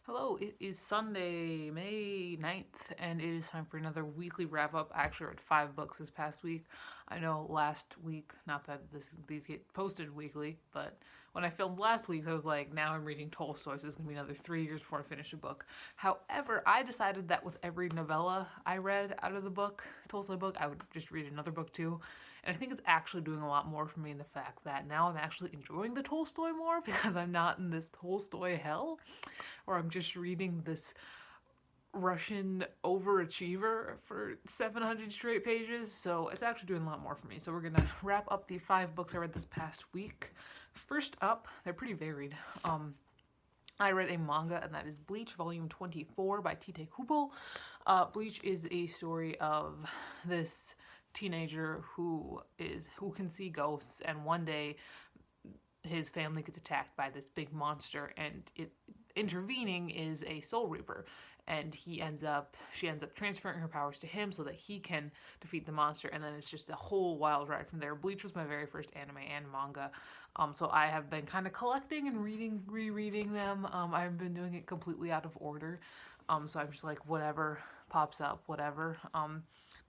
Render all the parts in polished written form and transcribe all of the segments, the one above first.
Hello, it is Sunday, May 9th, and it is time for another weekly wrap up. I actually read 5 books this past week. I know last week, not that these get posted weekly, but when I filmed last week, I was like, now I'm reading Tolstoy, so it's going to be another 3 years before I finish a book. However, I decided that with every novella I read out of the book, Tolstoy book, I would just read another book too. And I think it's actually doing a lot more for me in the fact that now I'm actually enjoying the Tolstoy more because I'm not in this Tolstoy hell or I'm just reading this Russian overachiever for 700 straight pages. So it's actually doing a lot more for me. So we're gonna wrap up the 5 books I read this past week. First up, they're pretty varied. I read a manga, and that is Bleach, Volume 24 by Tite Kubo. Bleach is a story of this teenager who can see ghosts, and one day his family gets attacked by this big monster, and intervening is a soul reaper, and she ends up transferring her powers to him so that he can defeat the monster, and then it's just a whole wild ride from there. Bleach was my very first anime and manga, so I have been kind of collecting and rereading them. I've been doing it completely out of order, so I'm just like whatever pops up, whatever.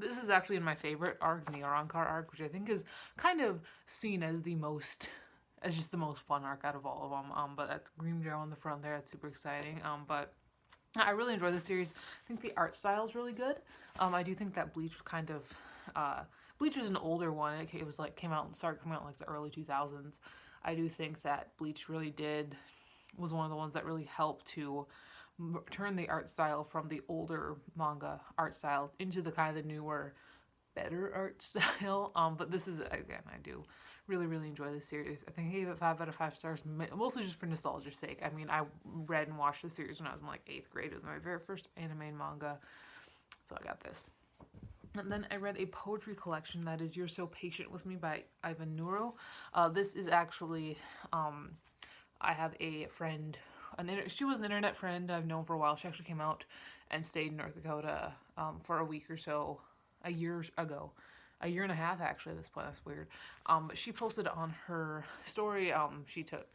This is actually in my favorite arc, the Arankar arc, which I think is kind of seen as just the most fun arc out of all of them. But that's Green Joe on the front there. It's super exciting. But I really enjoy the series. I think the art style is really good. I do think that Bleach kind of Bleach is an older one. It was like started coming out in like the early 2000s. I do think that Bleach was one of the ones that really helped to turn the art style from the older manga art style into the kind of the newer, better art style. But this is, again, I do really enjoy this series. I think I gave it 5 out of 5 stars, mostly just for nostalgia's sake. I mean, I read and watched the series when I was in like 8th grade. It was my very first anime and manga, so I got this. And then I read a poetry collection that is You're So Patient With Me by Ivan Nuru. This is actually, I have a friend, she was an internet friend I've known for a while. She actually came out and stayed in North Dakota for a week or so, a year ago. A year and a half actually at this point. That's weird. She posted on her story. She took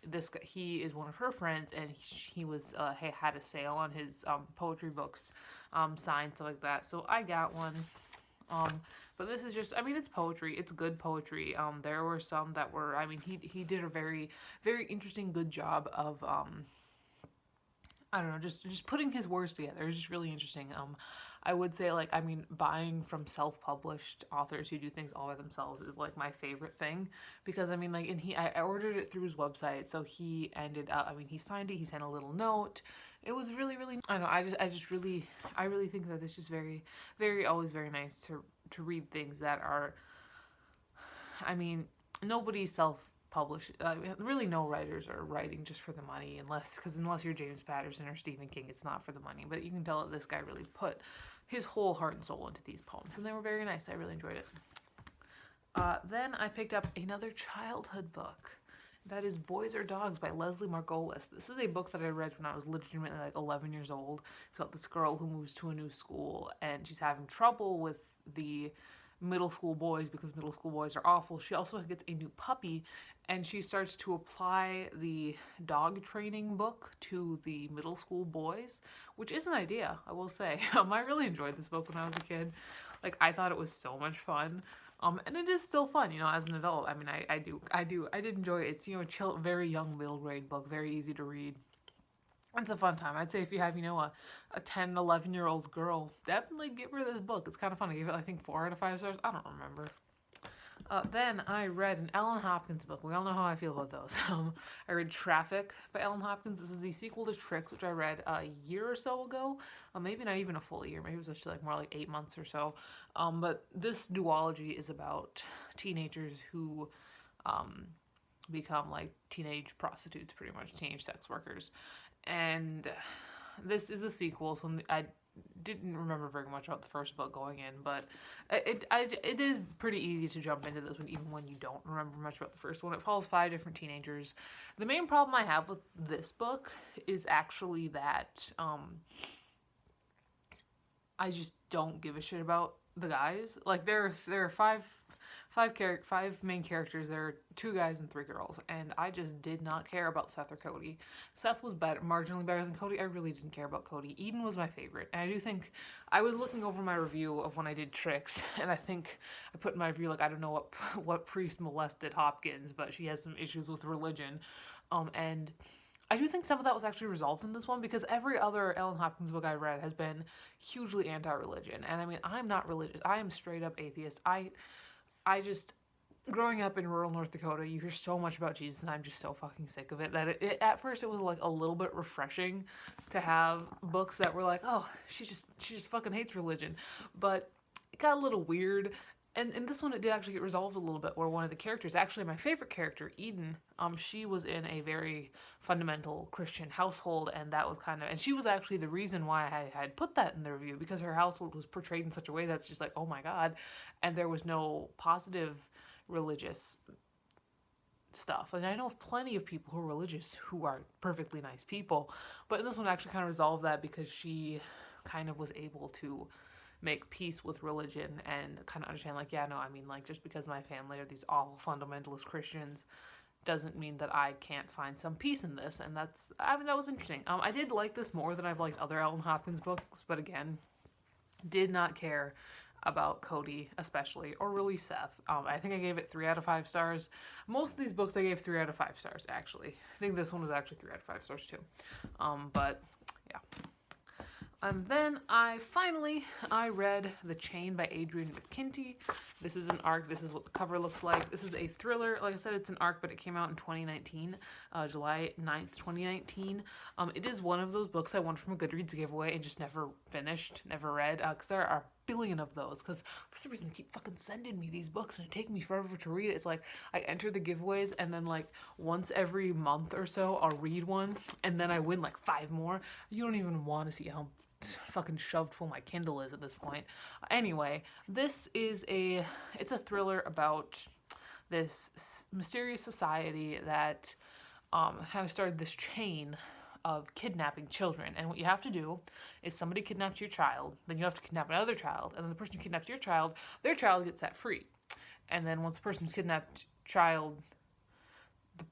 this guy, he is one of her friends, and he was had a sale on his poetry books, signed, stuff like that. So I got one. But this is just, I mean, it's poetry. It's good poetry. There were some that were, I mean, he did a very interesting, good job of I don't know, just putting his words together. It was just really interesting. I would say, like, I mean, buying from self-published authors who do things all by themselves is like my favorite thing, because I mean, like, and I ordered it through his website, so he ended up, I mean, he signed it, he sent a little note. It was really I don't know, I really think that it's just always very nice to read things that are, I mean, nobody's self-published. Really, no writers are writing just for the money, unless you're James Patterson or Stephen King, it's not for the money. But you can tell that this guy really put his whole heart and soul into these poems, and they were very nice. I really enjoyed it. Then I picked up another childhood book. That is Boys or Dogs by Leslie Margolis. This is a book that I read when I was legitimately like 11 years old. It's about this girl who moves to a new school, and she's having trouble with the middle school boys because middle school boys are awful. She also gets a new puppy, and she starts to apply the dog training book to the middle school boys, which is an idea, I will say. I really enjoyed this book when I was a kid. Like, I thought it was so much fun. And it is still fun, you know, as an adult. I mean, I did enjoy it. It's, you know, a chill, very young middle grade book, very easy to read. It's a fun time. I'd say if you have, you know, a 10, 11-year-old girl, definitely give her this book. It's kind of fun. I gave it, I think, 4 out of 5 stars. I don't remember. Then I read an Ellen Hopkins book. We all know how I feel about those. I read Traffic by Ellen Hopkins. This is the sequel to Tricks, which I read a year or so ago. Maybe not even a full year. Maybe it was just like more like 8 months or so. But this duology is about teenagers who become like teenage prostitutes, pretty much, teenage sex workers. And this is a sequel, so I didn't remember very much about the first book going in, but it is pretty easy to jump into this one even when you don't remember much about the first one. It follows 5 different teenagers. The main problem I have with this book is actually that I just don't give a shit about the guys. Like, there are five five main characters. There are 2 guys and 3 girls, and I just did not care about Seth or Cody. Seth was marginally better than Cody. I really didn't care about Cody. Eden was my favorite, and I do think I was looking over my review of when I did Tricks, and I think I put in my review like I don't know what priest molested Hopkins, but she has some issues with religion, and I do think some of that was actually resolved in this one because every other Ellen Hopkins book I read has been hugely anti-religion. And I mean, I'm not religious. I am straight up atheist. I just, growing up in rural North Dakota, you hear so much about Jesus and I'm just so fucking sick of it that at first it was like a little bit refreshing to have books that were like, oh, she just fucking hates religion. But it got a little weird. And in this one, it did actually get resolved a little bit, where one of the characters, actually my favorite character, Eden, she was in a very fundamental Christian household, and that was and she was actually the reason why I had put that in the review, because her household was portrayed in such a way that's just like, oh my god, and there was no positive religious stuff. And I know of plenty of people who are religious who are perfectly nice people, but in this one, I actually kind of resolved that because she kind of was able to make peace with religion and kind of understand like, yeah, no, I mean, like, just because my family are these awful fundamentalist Christians doesn't mean that I can't find some peace in this. And that was interesting. I did like this more than I've liked other Ellen Hopkins books, but again, did not care about Cody especially, or really Seth. I think I gave it 3 out of 5 stars. Most of these books I gave 3 out of 5 stars, actually. I think this one was actually 3 out of 5 stars too. But yeah. And then I read The Chain by Adrian McKinty. This is an ARC. This is what the cover looks like. This is a thriller. Like I said, it's an ARC, but it came out in 2019, July 9th, 2019. It is one of those books I won from a Goodreads giveaway and just never finished, never read, because there are a billion of those, because for some reason they keep fucking sending me these books and it takes me forever to read it. It's like I enter the giveaways and then like once every month or so I'll read one and then I win like 5 more. You don't even want to see how fucking shoved full my Kindle is at this point. Anyway, it's a thriller about this mysterious society that kind of started this chain of kidnapping children. And what you have to do is somebody kidnaps your child, then you have to kidnap another child, and then the person who kidnaps your child, their child gets set free. And then once the person who's kidnapped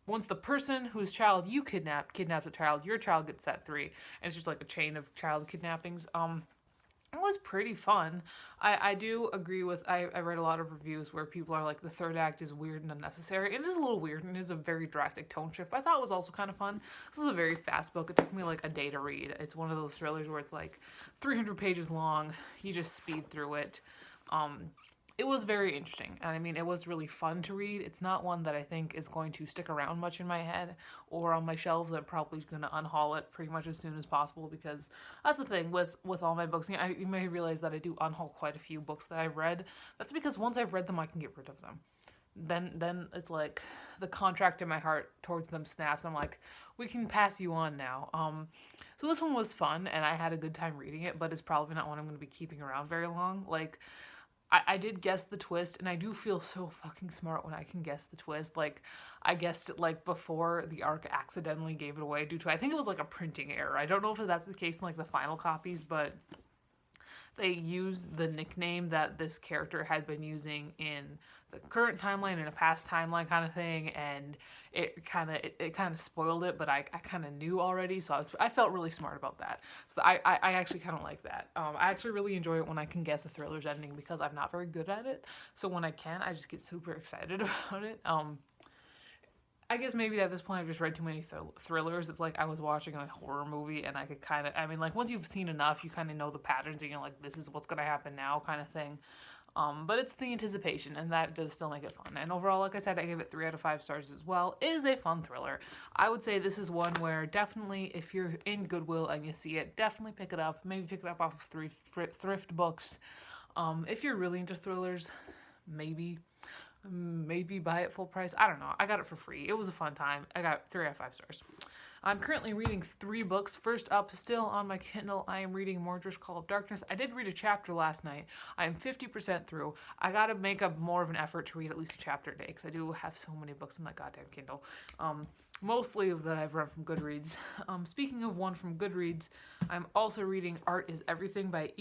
once the person whose child you kidnapped a child, your child gets set free. And it's just like a chain of child kidnappings. It was pretty fun. I do agree with, I read a lot of reviews where people are like, the third act is weird and unnecessary. It is a little weird and it is a very drastic tone shift, but I thought it was also kind of fun. This was a very fast book. It took me like a day to read. It's one of those thrillers where it's like 300 pages long. You just speed through it. It was very interesting, and I mean, it was really fun to read. It's not one that I think is going to stick around much in my head or on my shelves. I'm probably going to unhaul it pretty much as soon as possible, because that's the thing with all my books. You may realize that I do unhaul quite a few books that I've read. That's because once I've read them, I can get rid of them. Then it's like the contract in my heart towards them snaps. I'm like, we can pass you on now. So this one was fun, and I had a good time reading it, but it's probably not one I'm going to be keeping around very long. Like, I did guess the twist, and I do feel so fucking smart when I can guess the twist. Like, I guessed it, like, before the ARC accidentally gave it away due to, I think it was, like, a printing error. I don't know if that's the case in, like, the final copies, but they used the nickname that this character had been using in the current timeline and a past timeline kind of thing, and it kind of spoiled it, but I kind of knew already, so I felt really smart about that. So I actually kind of like that. I actually really enjoy it when I can guess a thriller's ending, because I'm not very good at it, so when I can, I just get super excited about it. I guess maybe at this point I've just read too many thrillers. It's like I was watching a horror movie and I could kind of, I mean, like, once you've seen enough, you kind of know the patterns and you're like, this is what's going to happen now kind of thing. But it's the anticipation, and that does still make it fun. And overall, like I said, I gave it 3 out of 5 stars as well. It is a fun thriller. I would say this is one where definitely, if you're in Goodwill and you see it, definitely pick it up. Maybe pick it up off of thrift books. If you're really into thrillers, maybe buy it full price. I don't know. I got it for free. It was a fun time. I got 3 out of 5 stars. I'm currently reading 3 books. First up, still on my Kindle, I am reading Mordred's Call of Darkness. I did read a chapter last night. I am 50% through. I gotta make more of an effort to read at least a chapter a day, because I do have so many books on my goddamn Kindle. mostly that I've read from Goodreads. Speaking of one from Goodreads, I'm also reading Art is Everything by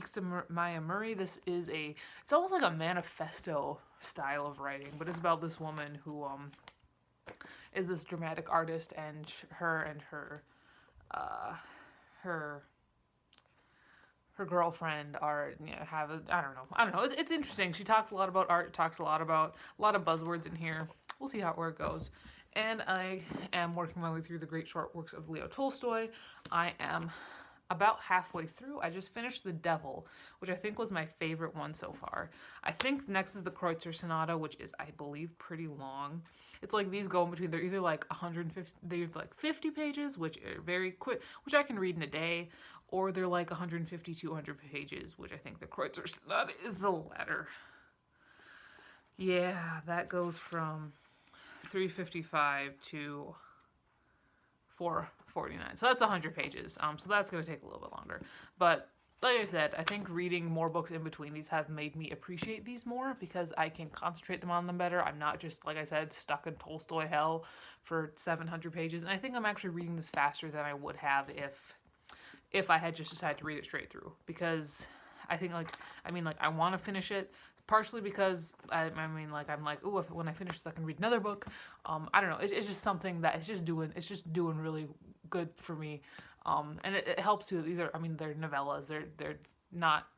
Maya Murray. This is it's almost like a manifesto style of writing, but it's about this woman who is this dramatic artist, and her girlfriend are, you know, have a, I don't know. It's interesting. She talks a lot about art. Talks a lot of buzzwords in here. We'll see where it goes. And I am working my way through the great short works of Leo Tolstoy. I am about halfway through. I just finished The Devil, which I think was my favorite one so far. I think next is the Kreutzer Sonata, which is, I believe, pretty long. It's like these go in between. They're either like 150, they're like 50 pages, which are very quick, which I can read in a day, or they're like 150, 200 pages, which I think the Kreutzer Sonata is the latter. Yeah, that goes from 355 to 449. So that's 100 pages. So that's going to take a little bit longer. But like I said, I think reading more books in between these have made me appreciate these more because I can concentrate them on them better. I'm not just, like I said, stuck in Tolstoy hell for 700 pages. And I think I'm actually reading this faster than I would have if I had just decided to read it straight through. Because I think, I want to finish it. Partially because, I'm like, oh, when I finish this, I can read another book. I don't know. It's just something that it's just doing really good for me. And it helps too. These are, they're novellas. They're not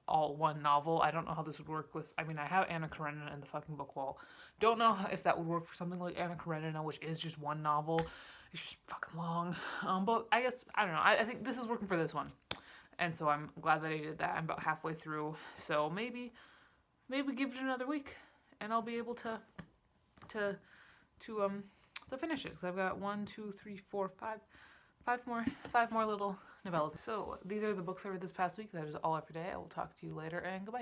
all one novel. I don't know how this would work with, I have Anna Karenina in the fucking book wall. Don't know if that would work for something like Anna Karenina, which is just one novel. It's just fucking long. But I guess, I don't know. I think this is working for this one. And so I'm glad that I did that. I'm about halfway through. So maybe give it another week and I'll be able to finish it, because I've got 5 more little novellas. So these are the books I read this past week. That is all for today. I will talk to you later, and goodbye.